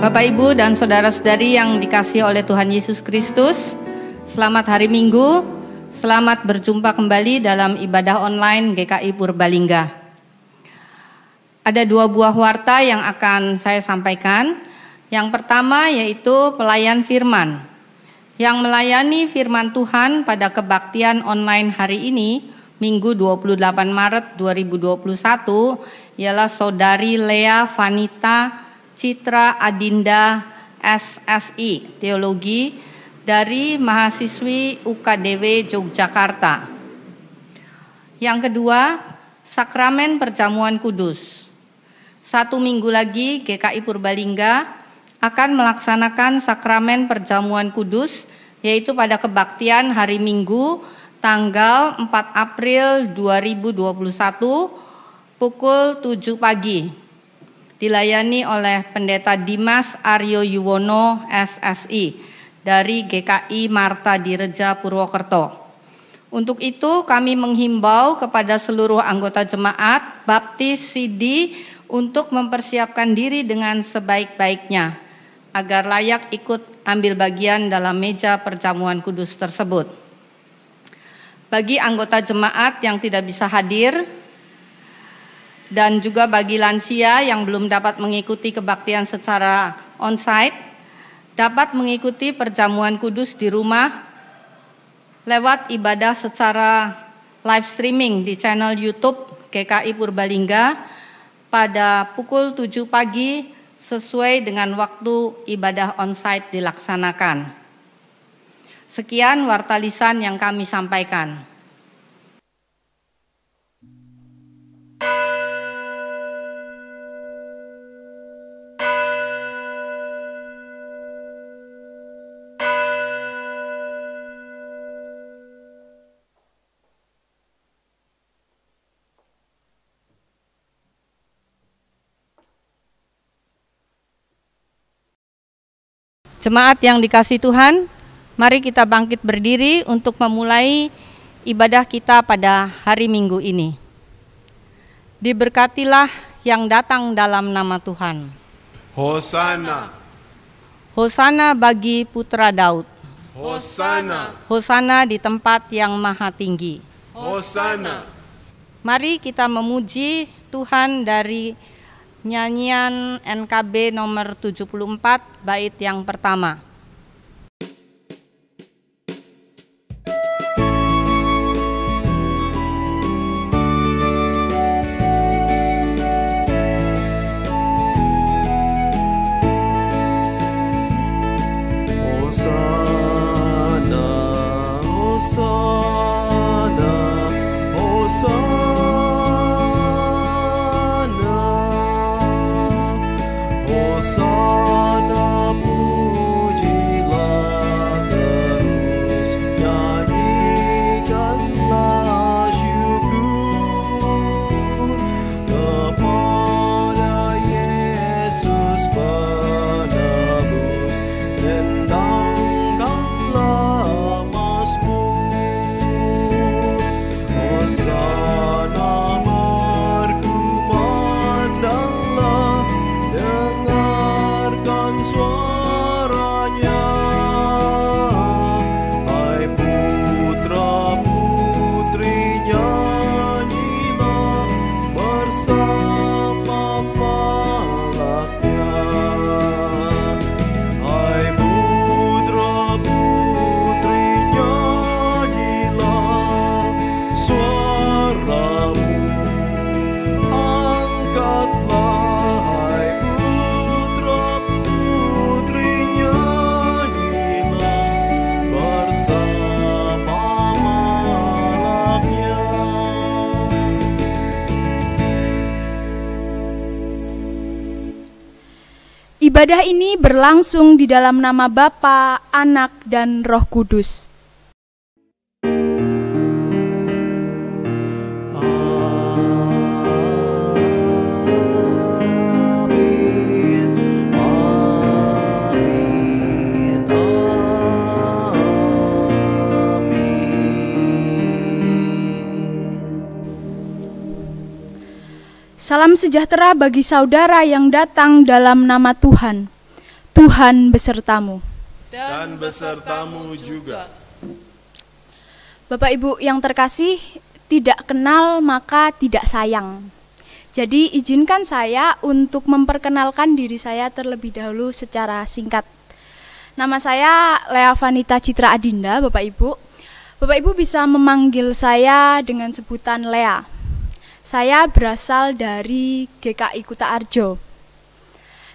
Bapak, Ibu, dan saudara-saudari yang dikasihi oleh Tuhan Yesus Kristus, selamat hari Minggu, selamat berjumpa kembali dalam ibadah online GKI Purbalingga. Ada dua buah warta yang akan saya sampaikan. Yang pertama yaitu pelayan firman, yang melayani firman Tuhan pada kebaktian online hari ini, Minggu 28 Maret 2021, ialah Saudari Lea Vanita Citra Adinda SSI Teologi dari mahasiswi UKDW Yogyakarta. Yang kedua, Sakramen Perjamuan Kudus. 1 minggu lagi GKI Purbalingga akan melaksanakan Sakramen Perjamuan Kudus, yaitu pada kebaktian hari Minggu tanggal 4 April 2021 pukul 7 pagi. Dilayani oleh Pendeta Dimas Aryo Yuwono SSI dari GKI Marta Direja Purwokerto. Untuk itu kami menghimbau kepada seluruh anggota jemaat Baptis Sidi untuk mempersiapkan diri dengan sebaik-baiknya agar layak ikut ambil bagian dalam meja perjamuan kudus tersebut. Bagi anggota jemaat yang tidak bisa hadir dan juga bagi lansia yang belum dapat mengikuti kebaktian secara onsite, dapat mengikuti perjamuan kudus di rumah lewat ibadah secara live streaming di channel YouTube GKI Purbalingga pada pukul 7 pagi sesuai dengan waktu ibadah onsite dilaksanakan. Sekian warta lisan yang kami sampaikan. Jemaat yang dikasihi Tuhan, mari kita bangkit berdiri untuk memulai ibadah kita pada hari Minggu ini. Diberkatilah yang datang dalam nama Tuhan. Hosana. Hosana bagi putra Daud. Hosana. Hosana di tempat yang maha tinggi. Hosana. Mari kita memuji Tuhan dari nyanyian NKB nomor 74 bait yang pertama. Ibadah ini berlangsung di dalam nama Bapa, Anak, dan Roh Kudus. Salam sejahtera bagi saudara yang datang dalam nama Tuhan. Tuhan besertamu. dan besertamu juga. Bapak Ibu yang terkasih, tidak kenal maka tidak sayang. Jadi izinkan saya untuk memperkenalkan diri saya terlebih dahulu secara singkat. Nama saya Lea Vanita Citra Adinda, Bapak Ibu. Bapak Ibu bisa memanggil saya dengan sebutan Lea. Saya berasal dari GKI Kuta Arjo.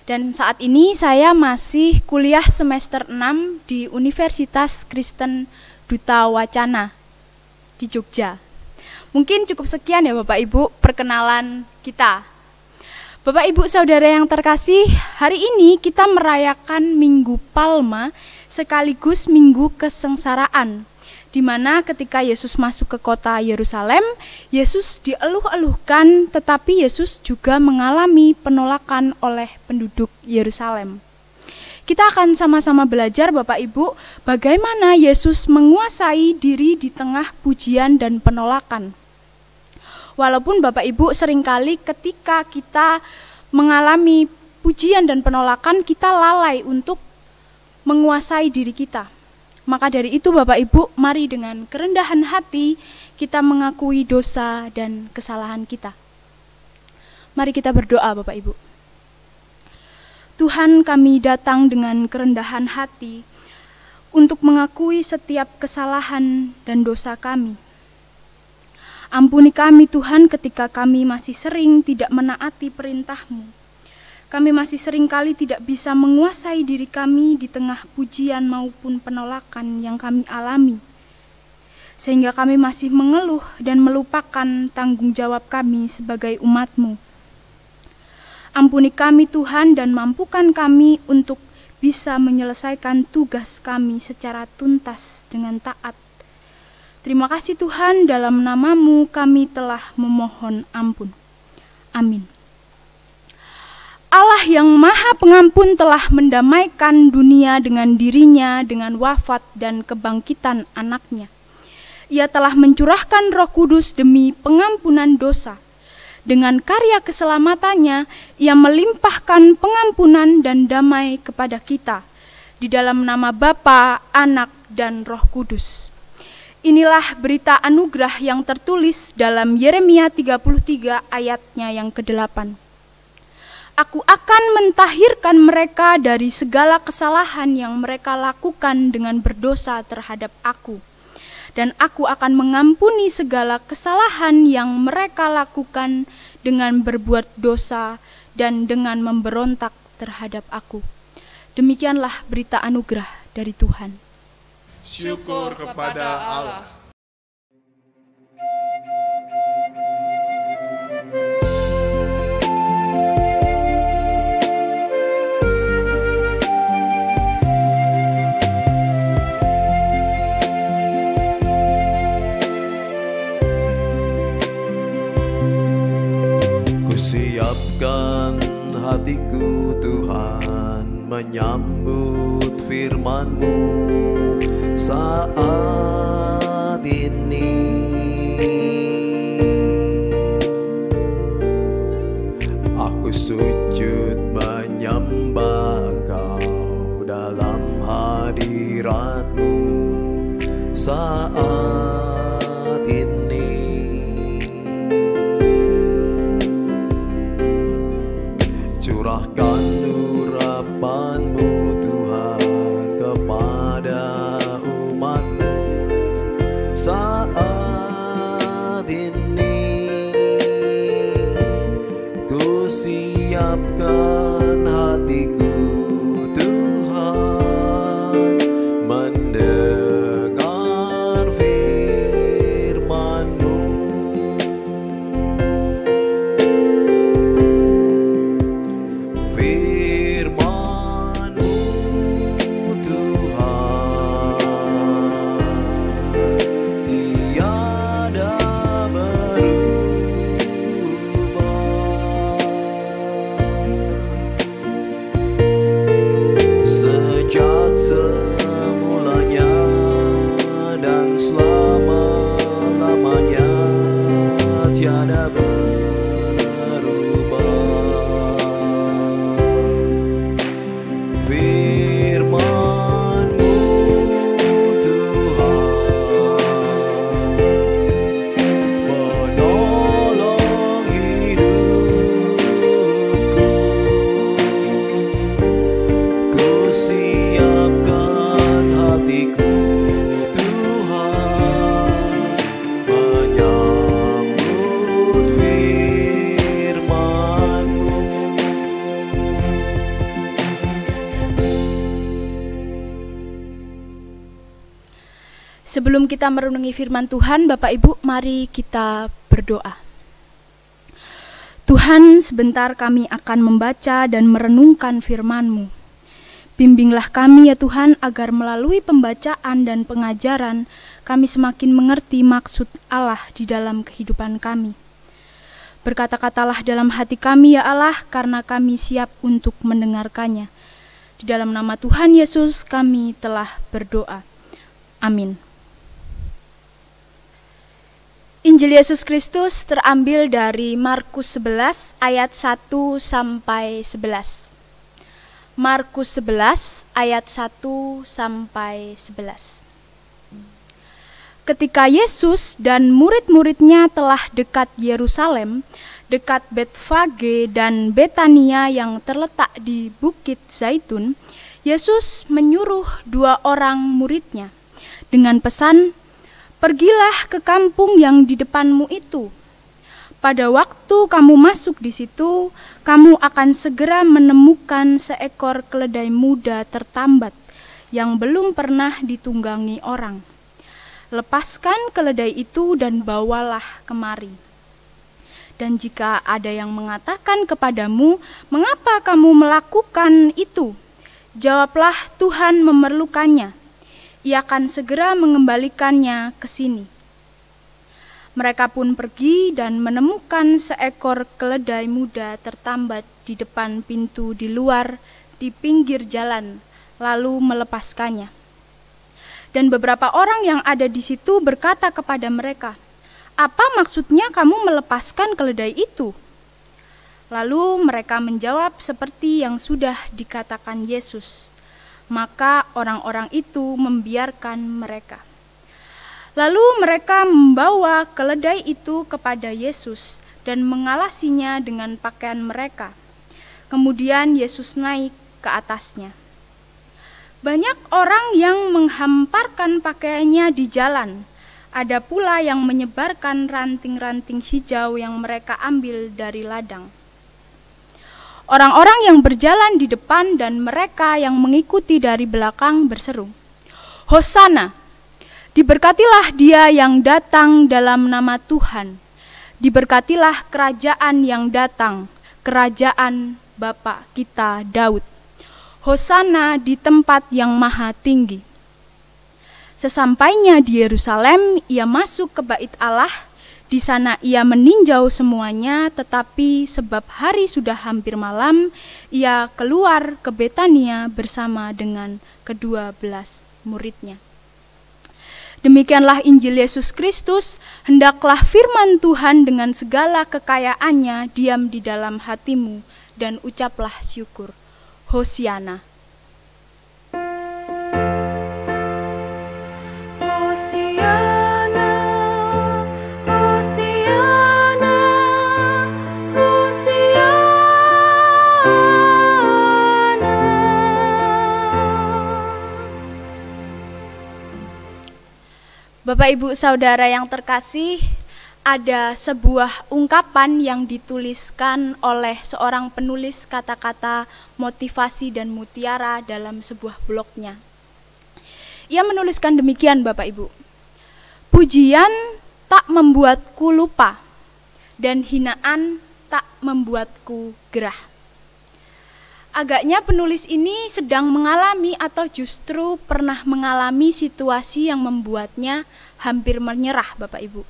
Dan saat ini saya masih kuliah semester 6 di Universitas Kristen Duta Wacana di Jogja. Mungkin cukup sekian ya Bapak Ibu perkenalan kita. Bapak Ibu Saudara yang terkasih, hari ini kita merayakan Minggu Palma sekaligus Minggu Kesengsaraan, di mana ketika Yesus masuk ke kota Yerusalem, Yesus dieluh-eluhkan, tetapi Yesus juga mengalami penolakan oleh penduduk Yerusalem. Kita akan sama-sama belajar Bapak Ibu, bagaimana Yesus menguasai diri di tengah pujian dan penolakan. Walaupun Bapak Ibu seringkali ketika kita mengalami pujian dan penolakan, kita lalai untuk menguasai diri kita. Maka dari itu Bapak Ibu, mari dengan kerendahan hati kita mengakui dosa dan kesalahan kita. Mari kita berdoa Bapak Ibu. Tuhan, kami datang dengan kerendahan hati untuk mengakui setiap kesalahan dan dosa kami. Ampuni kami Tuhan ketika kami masih sering tidak menaati perintah-Mu. Kami masih seringkali tidak bisa menguasai diri kami di tengah pujian maupun penolakan yang kami alami. Sehingga kami masih mengeluh dan melupakan tanggung jawab kami sebagai umat-Mu. Ampuni kami Tuhan dan mampukan kami untuk bisa menyelesaikan tugas kami secara tuntas dengan taat. Terima kasih Tuhan, dalam nama-Mu kami telah memohon ampun. Amin. Allah yang Maha Pengampun telah mendamaikan dunia dengan diri-Nya dengan wafat dan kebangkitan Anak-Nya. Ia telah mencurahkan Roh Kudus demi pengampunan dosa. Dengan karya keselamatannya, Ia melimpahkan pengampunan dan damai kepada kita. Di dalam nama Bapa, Anak, dan Roh Kudus. Inilah berita anugerah yang tertulis dalam Yeremia 33 ayatnya yang ke-8. Aku akan mentahirkan mereka dari segala kesalahan yang mereka lakukan dengan berdosa terhadap Aku. Dan Aku akan mengampuni segala kesalahan yang mereka lakukan dengan berbuat dosa dan dengan memberontak terhadap Aku. Demikianlah berita anugerah dari Tuhan. Syukur kepada Allah. Kusiapkan hatiku Tuhan menyambut firman-Mu saat ini. Aku sujud menyembah Engkau dalam hadirat-Mu saat ini. Curahkan urapan-Mu Tuhan kepada umat-Mu saat ini. Ku siapkan hatiku Tuhan mendengar firman-Mu. Sebelum kita merenungi firman Tuhan, Bapak Ibu, mari kita berdoa. Tuhan, sebentar kami akan membaca dan merenungkan firman-Mu. Bimbinglah kami ya Tuhan, agar melalui pembacaan dan pengajaran kami semakin mengerti maksud Allah di dalam kehidupan kami. Berkata-katalah dalam hati kami ya Allah, karena kami siap untuk mendengarkannya. Di dalam nama Tuhan Yesus kami telah berdoa. Amin. Injil Yesus Kristus terambil dari Markus 11 ayat 1 sampai 11. Markus 11 ayat 1 sampai 11. Ketika Yesus dan murid-muridnya telah dekat Yerusalem, dekat Betfage dan Betania yang terletak di Bukit Zaitun, Yesus menyuruh 2 orang muridnya dengan pesan, "Pergilah ke kampung yang di depanmu itu. Pada waktu kamu masuk di situ, kamu akan segera menemukan seekor keledai muda tertambat yang belum pernah ditunggangi orang. Lepaskan keledai itu dan bawalah kemari. Dan jika ada yang mengatakan kepadamu, 'Mengapa kamu melakukan itu?' Jawablah, 'Tuhan memerlukannya. Ia akan segera mengembalikannya ke sini.' Mereka pun pergi dan menemukan seekor keledai muda tertambat di depan pintu di luar di pinggir jalan, lalu melepaskannya. Dan beberapa orang yang ada di situ berkata kepada mereka, 'Apa maksudnya kamu melepaskan keledai itu?' Lalu mereka menjawab seperti yang sudah dikatakan Yesus. Maka orang-orang itu membiarkan mereka. Lalu mereka membawa keledai itu kepada Yesus dan mengalasinya dengan pakaian mereka. Kemudian Yesus naik ke atasnya. Banyak orang yang menghamparkan pakaiannya di jalan. Ada pula yang menyebarkan ranting-ranting hijau yang mereka ambil dari ladang. Orang-orang yang berjalan di depan dan mereka yang mengikuti dari belakang berseru, 'Hosana! Diberkatilah dia yang datang dalam nama Tuhan. Diberkatilah kerajaan yang datang, kerajaan Bapa kita Daud. Hosana di tempat yang maha tinggi.' Sesampainya di Yerusalem, ia masuk ke bait Allah. Di sana ia meninjau semuanya, tetapi sebab hari sudah hampir malam, ia keluar ke Betania bersama dengan ke-12 muridnya." Demikianlah Injil Yesus Kristus. Hendaklah firman Tuhan dengan segala kekayaannya diam di dalam hatimu, dan ucaplah syukur. Hosiana. Hosiana, Hosiana, Hosiana. Bapak Ibu Saudara yang terkasih, ada sebuah ungkapan yang dituliskan oleh seorang penulis kata-kata motivasi dan mutiara dalam sebuah blognya. Ia menuliskan demikian, Bapak Ibu. "Pujian tak membuatku lupa, dan hinaan tak membuatku gerah." Agaknya penulis ini sedang mengalami atau justru pernah mengalami situasi yang membuatnya hampir menyerah, Bapak Ibu,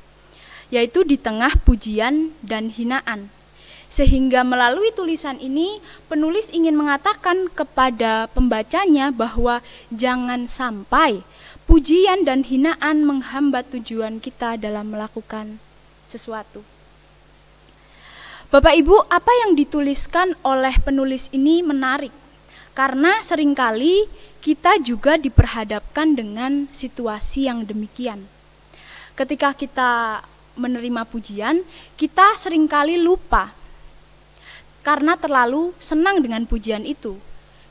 yaitu di tengah pujian dan hinaan. Sehingga melalui tulisan ini penulis ingin mengatakan kepada pembacanya bahwa jangan sampai pujian dan hinaan menghambat tujuan kita dalam melakukan sesuatu. Bapak Ibu, apa yang dituliskan oleh penulis ini menarik, karena seringkali kita juga diperhadapkan dengan situasi yang demikian. Ketika kita menerima pujian, kita seringkali lupa karena terlalu senang dengan pujian itu.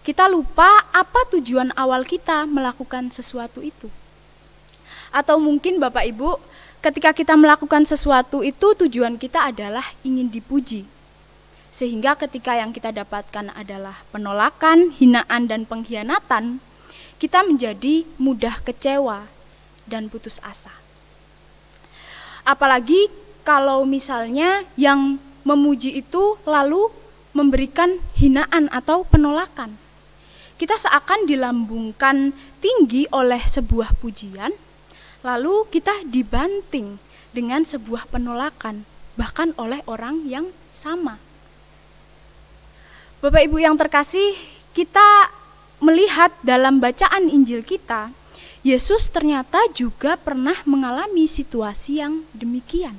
Kita lupa apa tujuan awal kita melakukan sesuatu itu. Atau mungkin Bapak Ibu, ketika kita melakukan sesuatu itu tujuan kita adalah ingin dipuji. Sehingga ketika yang kita dapatkan adalah penolakan, hinaan, dan pengkhianatan, kita menjadi mudah kecewa dan putus asa. Apalagi kalau misalnya yang memuji itu lalu memberikan hinaan atau penolakan. Kita seakan dilambungkan tinggi oleh sebuah pujian, lalu kita dibanting dengan sebuah penolakan, bahkan oleh orang yang sama. Bapak Ibu yang terkasih, kita melihat dalam bacaan Injil kita, Yesus ternyata juga pernah mengalami situasi yang demikian.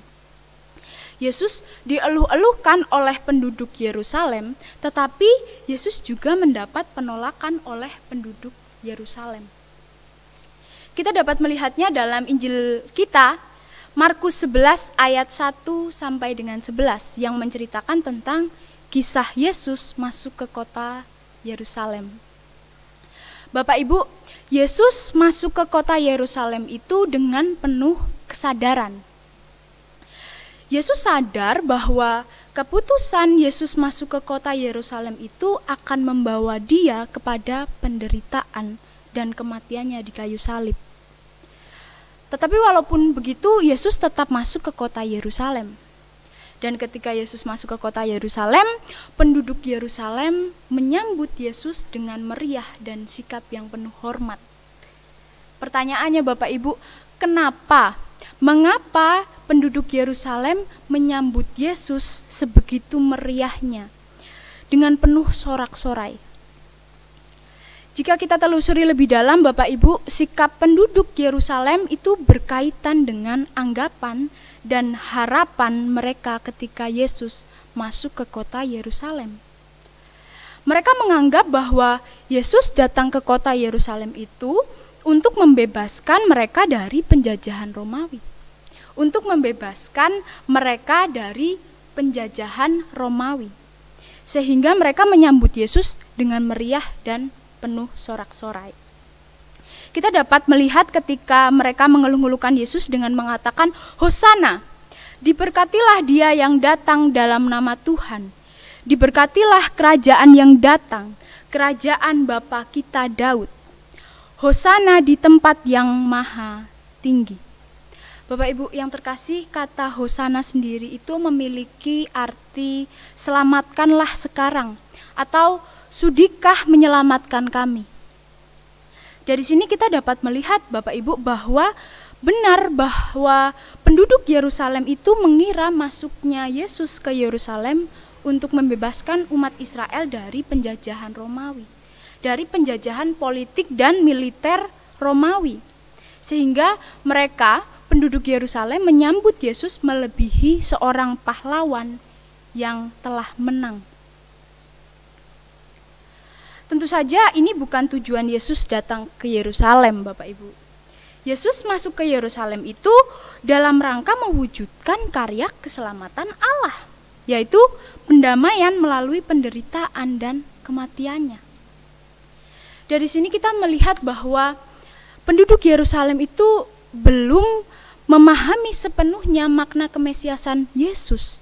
Yesus dieluh-eluhkan oleh penduduk Yerusalem, tetapi Yesus juga mendapat penolakan oleh penduduk Yerusalem. Kita dapat melihatnya dalam Injil kita, Markus 11 ayat 1 sampai dengan 11 yang menceritakan tentang kisah Yesus masuk ke kota Yerusalem. Bapak Ibu, Yesus masuk ke kota Yerusalem itu dengan penuh kesadaran. Yesus sadar bahwa keputusan Yesus masuk ke kota Yerusalem itu akan membawa dia kepada penderitaan dan kematiannya di kayu salib. Tetapi walaupun begitu, Yesus tetap masuk ke kota Yerusalem. Dan ketika Yesus masuk ke kota Yerusalem, penduduk Yerusalem menyambut Yesus dengan meriah dan sikap yang penuh hormat. Pertanyaannya Bapak Ibu, mengapa penduduk Yerusalem menyambut Yesus sebegitu meriahnya dengan penuh sorak-sorai? Jika kita telusuri lebih dalam Bapak Ibu, sikap penduduk Yerusalem itu berkaitan dengan anggapan dan harapan mereka ketika Yesus masuk ke kota Yerusalem. Mereka menganggap bahwa Yesus datang ke kota Yerusalem itu untuk membebaskan mereka dari penjajahan Romawi. Untuk membebaskan mereka dari penjajahan Romawi. Sehingga mereka menyambut Yesus dengan meriah dan penuh sorak-sorai. Kita dapat melihat ketika mereka mengeluh-elukan Yesus dengan mengatakan, Hosana, diberkatilah dia yang datang dalam nama Tuhan. Diberkatilah kerajaan yang datang, kerajaan Bapa kita Daud. Hosana di tempat yang maha tinggi. Bapak Ibu yang terkasih, kata Hosana sendiri itu memiliki arti selamatkanlah sekarang atau sudikah menyelamatkan kami. Dari sini kita dapat melihat Bapak Ibu bahwa benar bahwa penduduk Yerusalem itu mengira masuknya Yesus ke Yerusalem untuk membebaskan umat Israel dari penjajahan Romawi, dari penjajahan politik dan militer Romawi. Sehingga mereka, penduduk Yerusalem, menyambut Yesus melebihi seorang pahlawan yang telah menang. Tentu saja ini bukan tujuan Yesus datang ke Yerusalem, Bapak Ibu. Yesus masuk ke Yerusalem itu dalam rangka mewujudkan karya keselamatan Allah, yaitu pendamaian melalui penderitaan dan kematiannya. Dari sini kita melihat bahwa penduduk Yerusalem itu belum memahami sepenuhnya makna kemesiasan Yesus,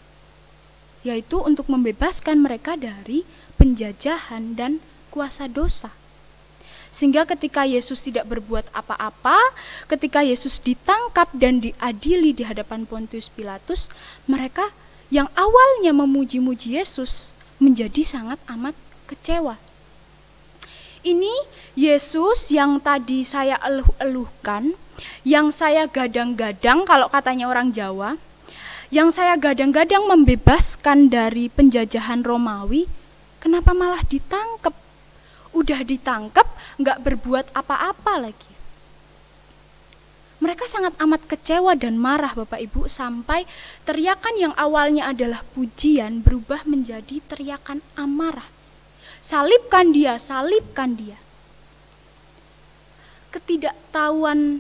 yaitu untuk membebaskan mereka dari penjajahan dan kuasa dosa. Sehingga ketika Yesus tidak berbuat apa-apa, ketika Yesus ditangkap dan diadili di hadapan Pontius Pilatus, mereka yang awalnya memuji-muji Yesus menjadi sangat amat kecewa. Ini Yesus yang tadi saya eluh-eluhkan, yang saya gadang-gadang kalau katanya orang Jawa, yang saya gadang-gadang membebaskan dari penjajahan Romawi, kenapa malah ditangkap? Udah ditangkap, nggak berbuat apa-apa lagi. Mereka sangat amat kecewa dan marah Bapak Ibu, sampai teriakan yang awalnya adalah pujian berubah menjadi teriakan amarah. Salibkan dia, salibkan dia. Ketidaktahuan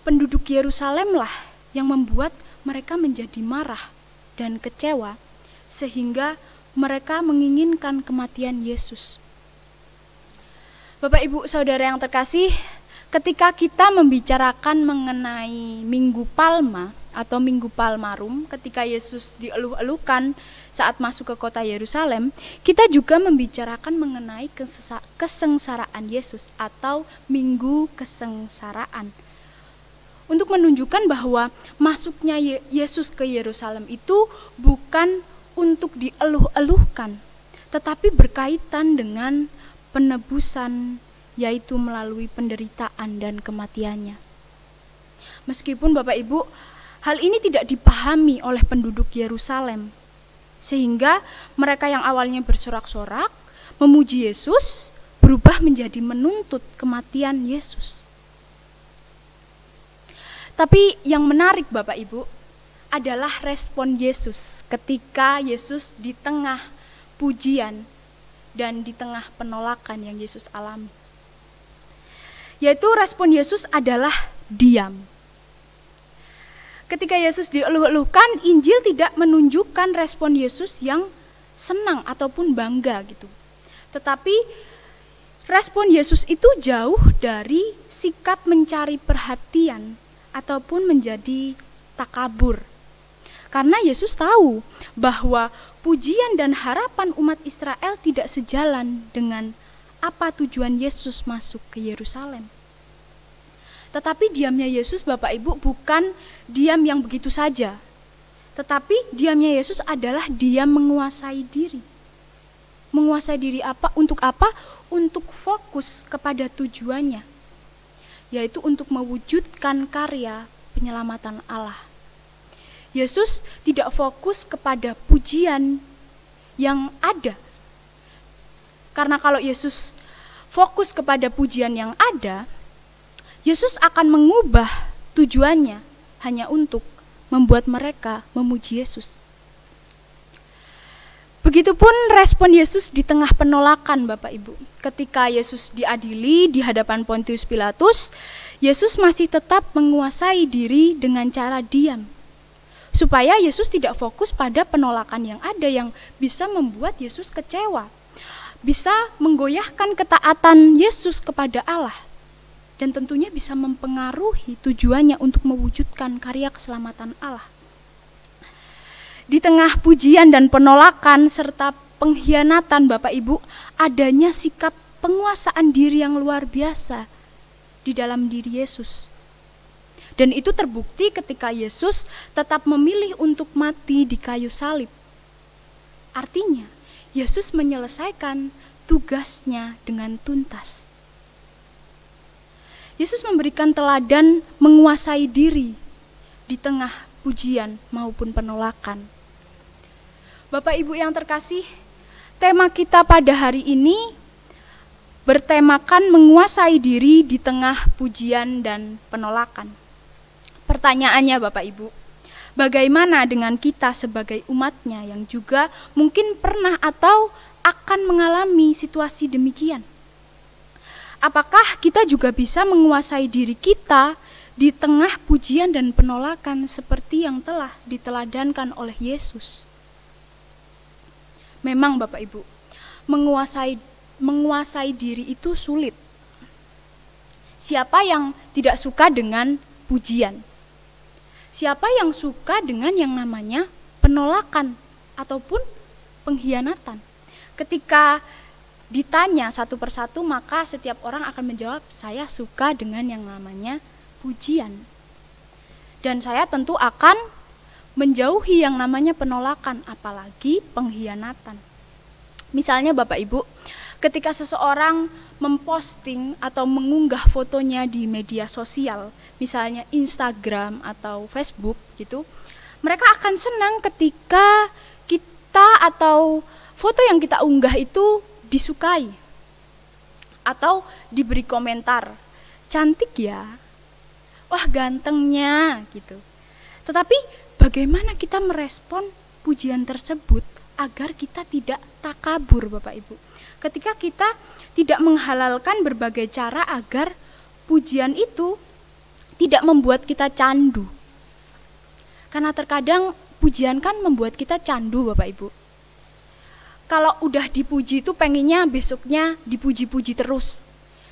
penduduk Yerusalem lah yang membuat mereka menjadi marah dan kecewa, sehingga mereka menginginkan kematian Yesus. Bapak Ibu Saudara yang terkasih, ketika kita membicarakan mengenai Minggu Palma atau Minggu Palmarum, ketika Yesus dieluh-eluhkan saat masuk ke kota Yerusalem, kita juga membicarakan mengenai kesengsaraan Yesus atau Minggu Kesengsaraan. untuk menunjukkan bahwa masuknya Yesus ke Yerusalem itu bukan untuk dieluh-eluhkan, tetapi berkaitan dengan penebusan, yaitu melalui penderitaan dan kematiannya. Meskipun Bapak Ibu, hal ini tidak dipahami oleh penduduk Yerusalem, sehingga mereka yang awalnya bersorak-sorak memuji Yesus berubah menjadi menuntut kematian Yesus. Tapi yang menarik Bapak Ibu adalah respon Yesus ketika Yesus di tengah pujian dan di tengah penolakan yang Yesus alami. Yaitu respon Yesus adalah diam. Ketika Yesus dieluh-eluhkan, Injil tidak menunjukkan respon Yesus yang senang ataupun bangga gitu. Tetapi respon Yesus itu jauh dari sikap mencari perhatian ataupun menjadi takabur. Karena Yesus tahu bahwa pujian dan harapan umat Israel tidak sejalan dengan apa tujuan Yesus masuk ke Yerusalem. Tetapi diamnya Yesus Bapak Ibu bukan diam yang begitu saja. Tetapi diamnya Yesus adalah diam menguasai diri. Menguasai diri apa? Untuk apa? Untuk fokus kepada tujuannya, yaitu untuk mewujudkan karya penyelamatan Allah. Yesus tidak fokus kepada pujian yang ada. Karena kalau Yesus fokus kepada pujian yang ada, Yesus akan mengubah tujuannya hanya untuk membuat mereka memuji Yesus. Begitupun respon Yesus di tengah penolakan Bapak Ibu. Ketika Yesus diadili di hadapan Pontius Pilatus, Yesus masih tetap menguasai diri dengan cara diam. Supaya Yesus tidak fokus pada penolakan yang ada yang bisa membuat Yesus kecewa. Bisa menggoyahkan ketaatan Yesus kepada Allah. Dan tentunya bisa mempengaruhi tujuannya untuk mewujudkan karya keselamatan Allah. Di tengah pujian dan penolakan serta pengkhianatan Bapak Ibu, adanya sikap penguasaan diri yang luar biasa di dalam diri Yesus. Dan itu terbukti ketika Yesus tetap memilih untuk mati di kayu salib. Artinya, Yesus menyelesaikan tugasnya dengan tuntas. Yesus memberikan teladan menguasai diri di tengah pujian maupun penolakan. Bapak Ibu yang terkasih, tema kita pada hari ini bertemakan menguasai diri di tengah pujian dan penolakan. Pertanyaannya Bapak Ibu, bagaimana dengan kita sebagai umatnya yang juga mungkin pernah atau akan mengalami situasi demikian? Apakah kita juga bisa menguasai diri kita di tengah pujian dan penolakan seperti yang telah diteladankan oleh Yesus? Memang Bapak Ibu, menguasai diri itu sulit. Siapa yang tidak suka dengan pujian? Siapa yang suka dengan yang namanya penolakan ataupun pengkhianatan? Ketika ditanya satu persatu, maka setiap orang akan menjawab, saya suka dengan yang namanya pujian. Dan saya tentu akan menjauhi yang namanya penolakan, apalagi pengkhianatan. Misalnya Bapak Ibu, ketika seseorang memposting atau mengunggah fotonya di media sosial, misalnya Instagram atau Facebook gitu, mereka akan senang ketika kita atau foto yang kita unggah itu disukai atau diberi komentar, cantik ya, wah gantengnya gitu. Tetapi bagaimana kita merespon pujian tersebut agar kita tidak takabur Bapak Ibu? Ketika kita tidak menghalalkan berbagai cara agar pujian itu tidak membuat kita candu. Karena terkadang pujian kan membuat kita candu Bapak Ibu. Kalau udah dipuji itu pengennya besoknya dipuji-puji terus.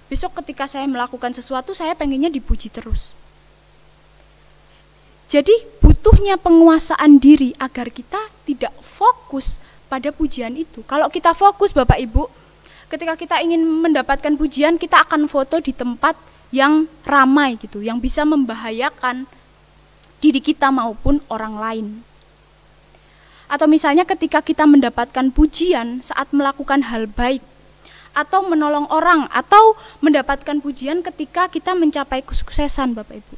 Besok ketika saya melakukan sesuatu saya pengennya dipuji terus. Jadi butuhnya penguasaan diri agar kita tidak fokus pada pujian itu. Kalau kita fokus Bapak Ibu, ketika kita ingin mendapatkan pujian, kita akan foto di tempat yang ramai gitu, yang bisa membahayakan diri kita maupun orang lain. Atau misalnya ketika kita mendapatkan pujian saat melakukan hal baik, atau menolong orang, atau mendapatkan pujian ketika kita mencapai kesuksesan, Bapak Ibu.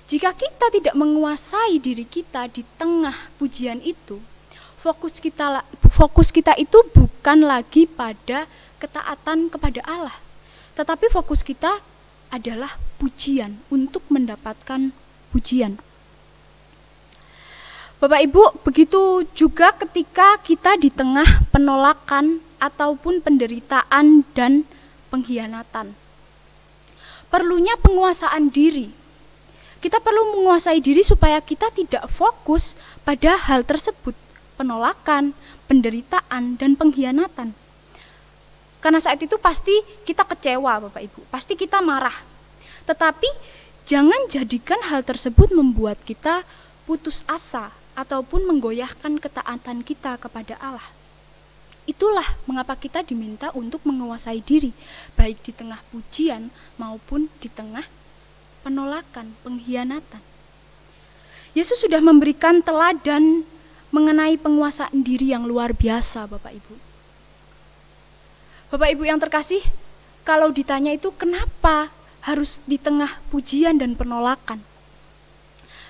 Jika kita tidak menguasai diri kita di tengah pujian itu, fokus kita itu bukan lagi pada ketaatan kepada Allah, tetapi fokus kita adalah pujian, untuk mendapatkan pujian. Bapak Ibu, begitu juga ketika kita di tengah penolakan ataupun penderitaan dan pengkhianatan. Perlunya penguasaan diri. Kita perlu menguasai diri supaya kita tidak fokus pada hal tersebut, penolakan, penderitaan, dan pengkhianatan. Karena saat itu pasti kita kecewa, Bapak Ibu, pasti kita marah. Tetapi jangan jadikan hal tersebut membuat kita putus asa ataupun menggoyahkan ketaatan kita kepada Allah. Itulah mengapa kita diminta untuk menguasai diri, baik di tengah pujian maupun di tengah penolakan, pengkhianatan. Yesus sudah memberikan teladan mengenai penguasaan diri yang luar biasa, Bapak Ibu. Bapak Ibu yang terkasih, kalau ditanya itu kenapa harus di tengah pujian dan penolakan?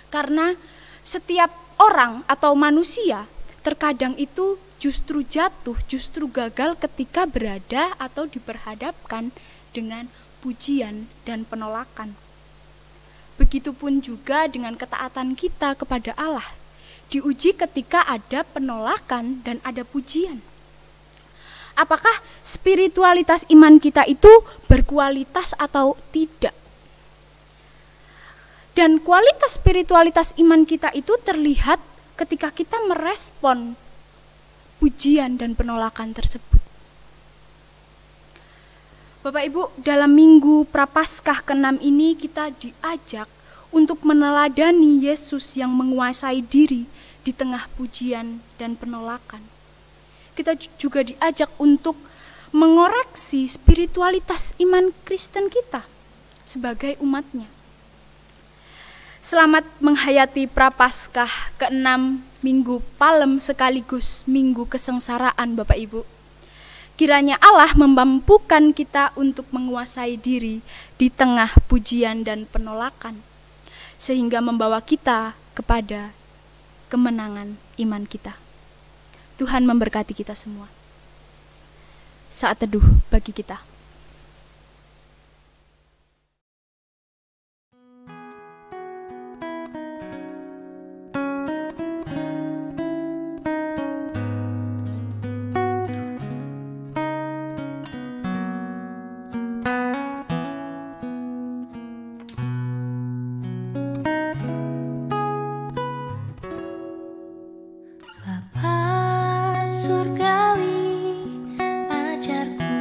Karena setiap orang atau manusia terkadang itu justru jatuh, justru gagal ketika berada atau diperhadapkan dengan pujian dan penolakan. Begitupun juga dengan ketaatan kita kepada Allah, diuji ketika ada penolakan dan ada pujian. Apakah spiritualitas iman kita itu berkualitas atau tidak? Dan kualitas spiritualitas iman kita itu terlihat ketika kita merespon pujian dan penolakan tersebut. Bapak Ibu, dalam minggu Prapaskah ke-6 ini kita diajak untuk meneladani Yesus yang menguasai diri di tengah pujian dan penolakan. Kita juga diajak untuk mengoreksi spiritualitas iman Kristen kita sebagai umatnya. Selamat menghayati Prapaskah ke-6 Minggu Palem sekaligus Minggu Kesengsaraan, Bapak Ibu. Kiranya Allah memampukan kita untuk menguasai diri di tengah pujian dan penolakan, sehingga membawa kita kepada kemenangan iman kita. Tuhan memberkati kita semua. Saat teduh bagi kita. Bapa surgawi, ajarku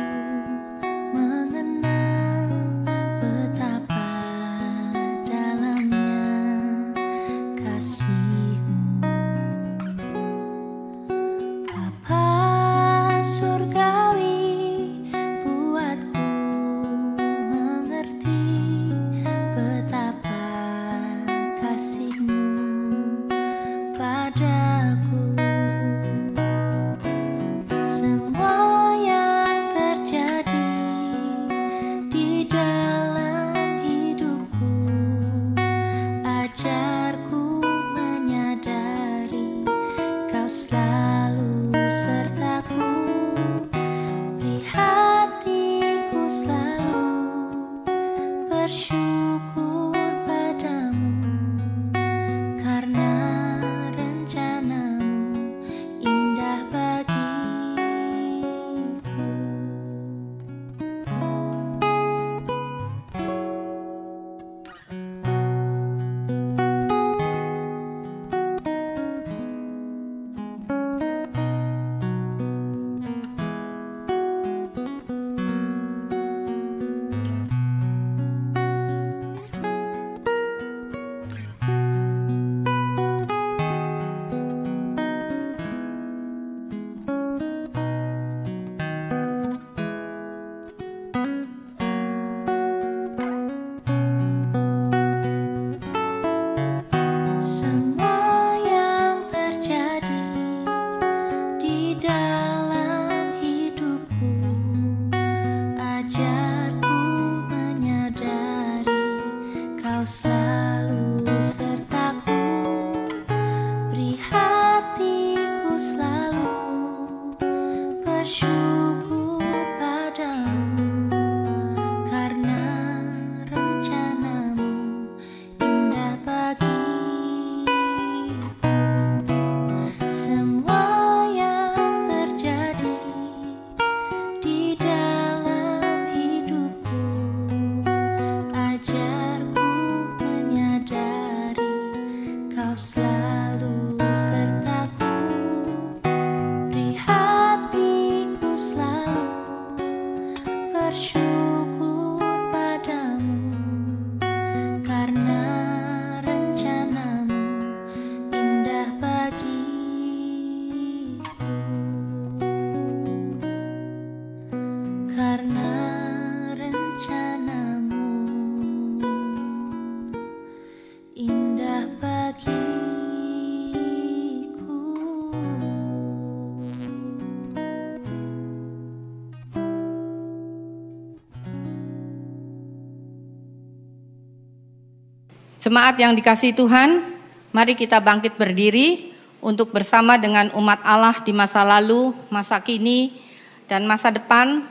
Jemaat yang dikasihi Tuhan, mari kita bangkit berdiri untuk bersama dengan umat Allah di masa lalu, masa kini, dan masa depan.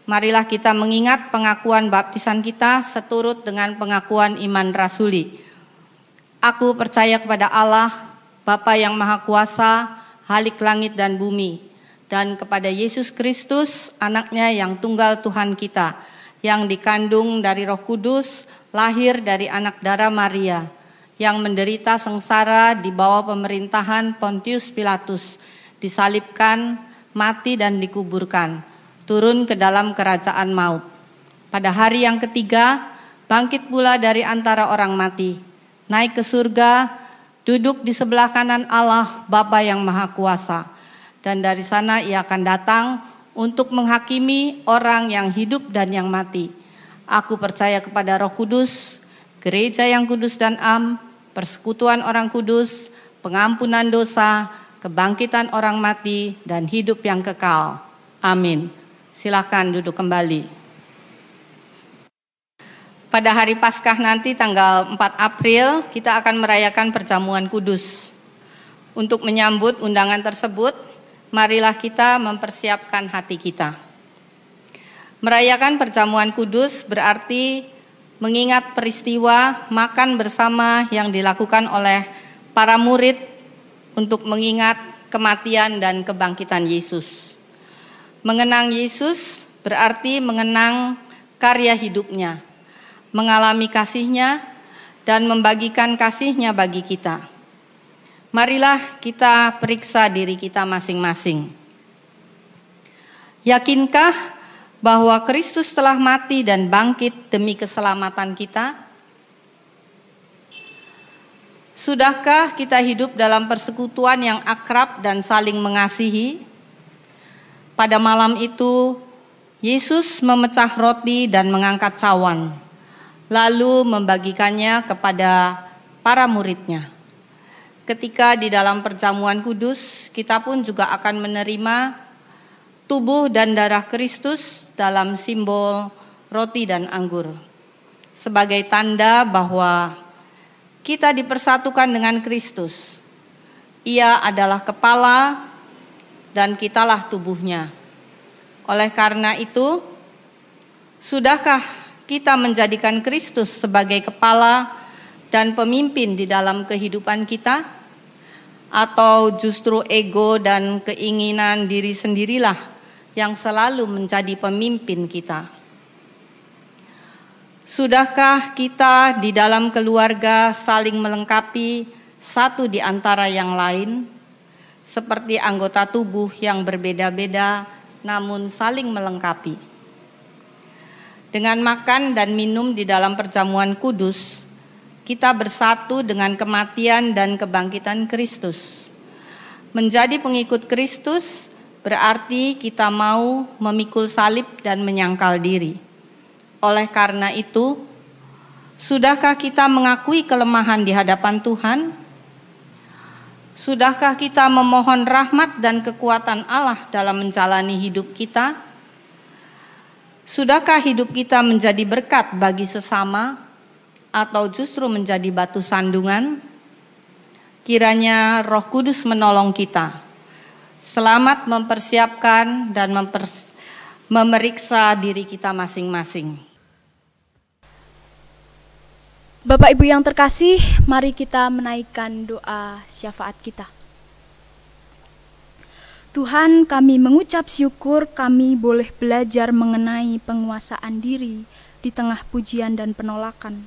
Marilah kita mengingat pengakuan baptisan kita seturut dengan pengakuan iman rasuli. Aku percaya kepada Allah, Bapa yang Maha Kuasa, Halik langit dan bumi, dan kepada Yesus Kristus, anaknya yang tunggal Tuhan kita, yang dikandung dari Roh Kudus, lahir dari anak darah Maria, yang menderita sengsara di bawah pemerintahan Pontius Pilatus, disalibkan, mati dan dikuburkan, turun ke dalam kerajaan maut. Pada hari yang ketiga, bangkit pula dari antara orang mati, naik ke surga, duduk di sebelah kanan Allah Bapa yang Maha Kuasa, dan dari sana ia akan datang untuk menghakimi orang yang hidup dan yang mati. Aku percaya kepada Roh Kudus, gereja yang kudus dan am, persekutuan orang kudus, pengampunan dosa, kebangkitan orang mati, dan hidup yang kekal. Amin. Silakan duduk kembali. Pada hari Paskah nanti tanggal 4 April kita akan merayakan perjamuan kudus. Untuk menyambut undangan tersebut, marilah kita mempersiapkan hati kita. Merayakan perjamuan kudus berarti mengingat peristiwa makan bersama yang dilakukan oleh para murid untuk mengingat kematian dan kebangkitan Yesus. Mengenang Yesus berarti mengenang karya hidupnya, mengalami kasih-Nya dan membagikan kasih-Nya bagi kita. Marilah kita periksa diri kita masing-masing. Yakinkah bahwa Kristus telah mati dan bangkit demi keselamatan kita? Sudahkah kita hidup dalam persekutuan yang akrab dan saling mengasihi? Pada malam itu, Yesus memecah roti dan mengangkat cawan, lalu membagikannya kepada para murid-Nya. Ketika di dalam perjamuan kudus, kita pun juga akan menerima tubuh dan darah Kristus dalam simbol roti dan anggur, sebagai tanda bahwa kita dipersatukan dengan Kristus. Ia adalah kepala dan kitalah tubuhnya. Oleh karena itu, sudahkah kita menjadikan Kristus sebagai kepala dan pemimpin di dalam kehidupan kita? Atau justru ego dan keinginan diri sendirilah yang selalu menjadi pemimpin kita? Sudahkah kita di dalam keluarga saling melengkapi satu di antara yang lain, seperti anggota tubuh yang berbeda-beda namun saling melengkapi? Dengan makan dan minum di dalam perjamuan kudus, kita bersatu dengan kematian dan kebangkitan Kristus. Menjadi pengikut Kristus berarti kita mau memikul salib dan menyangkal diri. Oleh karena itu, sudahkah kita mengakui kelemahan di hadapan Tuhan? Sudahkah kita memohon rahmat dan kekuatan Allah dalam menjalani hidup kita? Sudahkah hidup kita menjadi berkat bagi sesama atau justru menjadi batu sandungan? Kiranya Roh Kudus menolong kita. Selamat mempersiapkan dan memeriksa diri kita masing-masing. Bapak Ibu yang terkasih, mari kita menaikkan doa syafaat kita. Tuhan, kami mengucap syukur kami boleh belajar mengenai penguasaan diri di tengah pujian dan penolakan.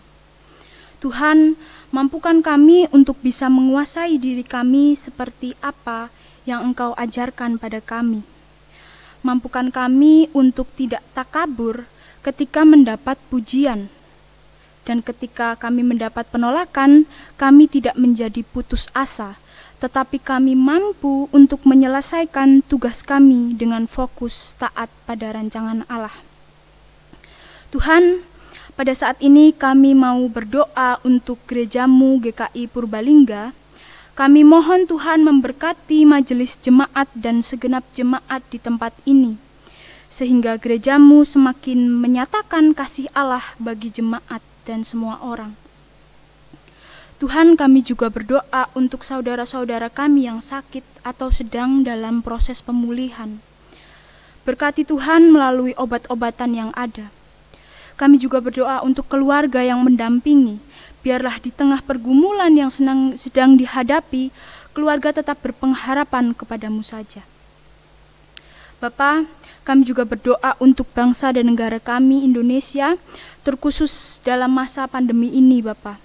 Tuhan, mampukan kami untuk bisa menguasai diri kami seperti apa yang Engkau ajarkan pada kami. Mampukan kami untuk tidak takabur ketika mendapat pujian, dan ketika kami mendapat penolakan, kami tidak menjadi putus asa, tetapi kami mampu untuk menyelesaikan tugas kami dengan fokus taat pada rancangan Allah. Tuhan, pada saat ini kami mau berdoa untuk gerejamu GKI Purbalingga. Kami mohon Tuhan memberkati majelis jemaat dan segenap jemaat di tempat ini, sehingga gerejamu semakin menyatakan kasih Allah bagi jemaat dan semua orang. Tuhan, kami juga berdoa untuk saudara-saudara kami yang sakit atau sedang dalam proses pemulihan. Berkati Tuhan melalui obat-obatan yang ada. Kami juga berdoa untuk keluarga yang mendampingi. Biarlah di tengah pergumulan yang sedang dihadapi, keluarga tetap berpengharapan kepadamu saja. Bapa, kami juga berdoa untuk bangsa dan negara kami, Indonesia, terkhusus dalam masa pandemi ini, Bapa.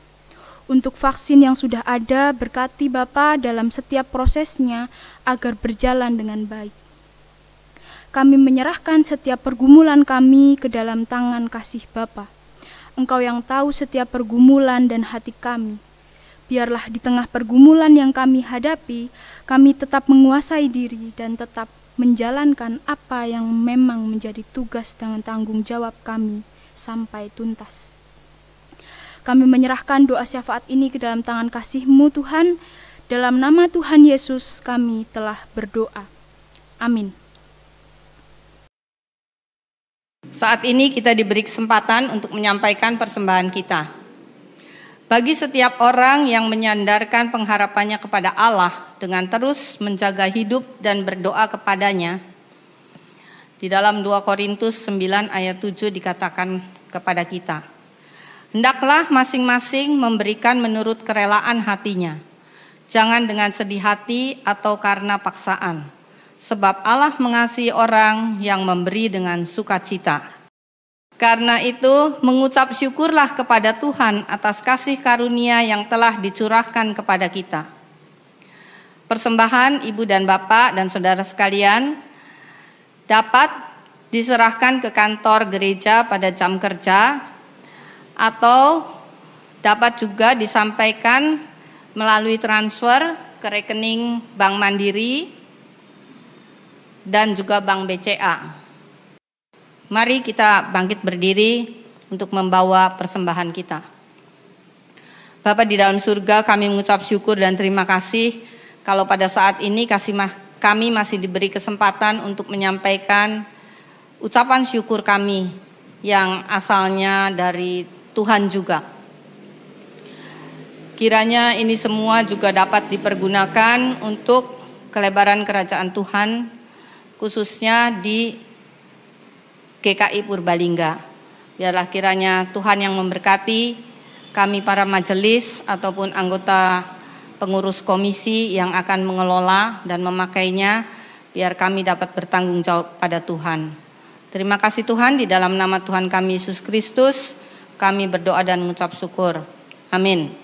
Untuk vaksin yang sudah ada, berkati Bapa dalam setiap prosesnya agar berjalan dengan baik. Kami menyerahkan setiap pergumulan kami ke dalam tangan kasih Bapa. Engkau yang tahu setiap pergumulan dan hati kami. Biarlah di tengah pergumulan yang kami hadapi, kami tetap menguasai diri dan tetap menjalankan apa yang memang menjadi tugas dan tanggung jawab kami sampai tuntas. Kami menyerahkan doa syafaat ini ke dalam tangan kasih-Mu Tuhan. Dalam nama Tuhan Yesus kami telah berdoa. Amin. Saat ini kita diberi kesempatan untuk menyampaikan persembahan kita. Bagi setiap orang yang menyandarkan pengharapannya kepada Allah dengan terus menjaga hidup dan berdoa kepadanya, di dalam 2 Korintus 9 ayat 7 dikatakan kepada kita, hendaklah masing-masing memberikan menurut kerelaan hatinya, jangan dengan sedih hati atau karena paksaan, sebab Allah mengasihi orang yang memberi dengan sukacita. Karena itu, mengucap syukurlah kepada Tuhan atas kasih karunia yang telah dicurahkan kepada kita. Persembahan Ibu dan Bapak dan saudara sekalian dapat diserahkan ke kantor gereja pada jam kerja atau dapat juga disampaikan melalui transfer ke rekening Bank Mandiri dan juga Bank BCA. Mari kita bangkit berdiri untuk membawa persembahan kita. Bapa di dalam surga, kami mengucap syukur dan terima kasih kalau pada saat ini kami masih diberi kesempatan untuk menyampaikan ucapan syukur kami yang asalnya dari Tuhan juga. Kiranya ini semua juga dapat dipergunakan untuk kelebaran kerajaan Tuhan, khususnya di GKI Purbalingga. Biarlah kiranya Tuhan yang memberkati kami para majelis ataupun anggota pengurus komisi yang akan mengelola dan memakainya, biar kami dapat bertanggung jawab pada Tuhan. Terima kasih Tuhan, di dalam nama Tuhan kami Yesus Kristus, kami berdoa dan mengucap syukur. Amin.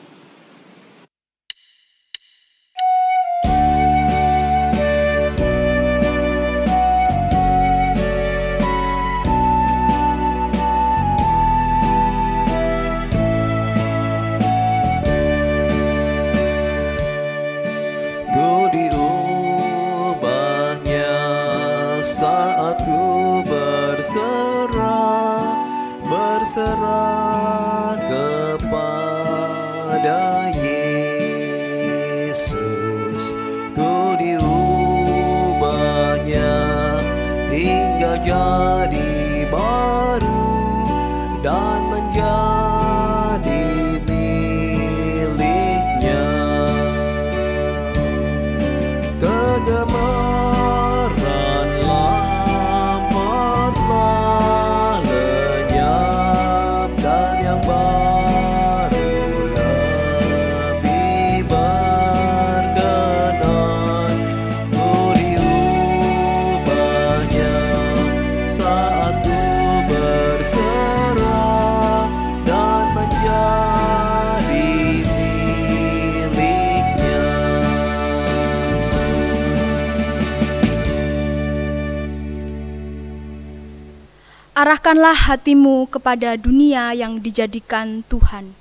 Berserah kepada Yesus, ku diubahnya hingga jadi baru dan menjadi miliknya. Kegemaran lama telah lenyap dan yang baru lebih berkenan. Ku diubahnya saat ku berserah dan menjadi miliknya. Arahkanlah hatimu kepada dunia yang dijadikan Tuhan.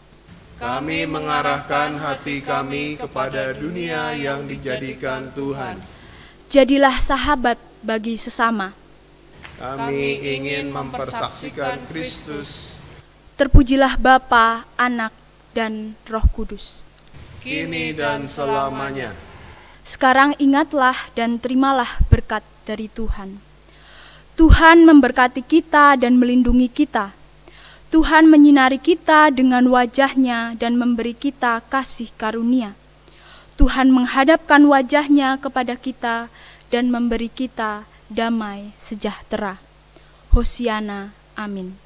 Kami mengarahkan hati kami kepada dunia yang dijadikan Tuhan. Jadilah sahabat bagi sesama. Kami ingin mempersaksikan Kristus Terpujilah Bapa, Anak, dan Roh Kudus. kini dan selamanya. Sekarang ingatlah dan terimalah berkat dari Tuhan. Tuhan memberkati kita dan melindungi kita. Tuhan menyinari kita dengan wajah-Nya dan memberi kita kasih karunia. Tuhan menghadapkan wajah-Nya kepada kita dan memberi kita damai sejahtera. Hosiana. Amin.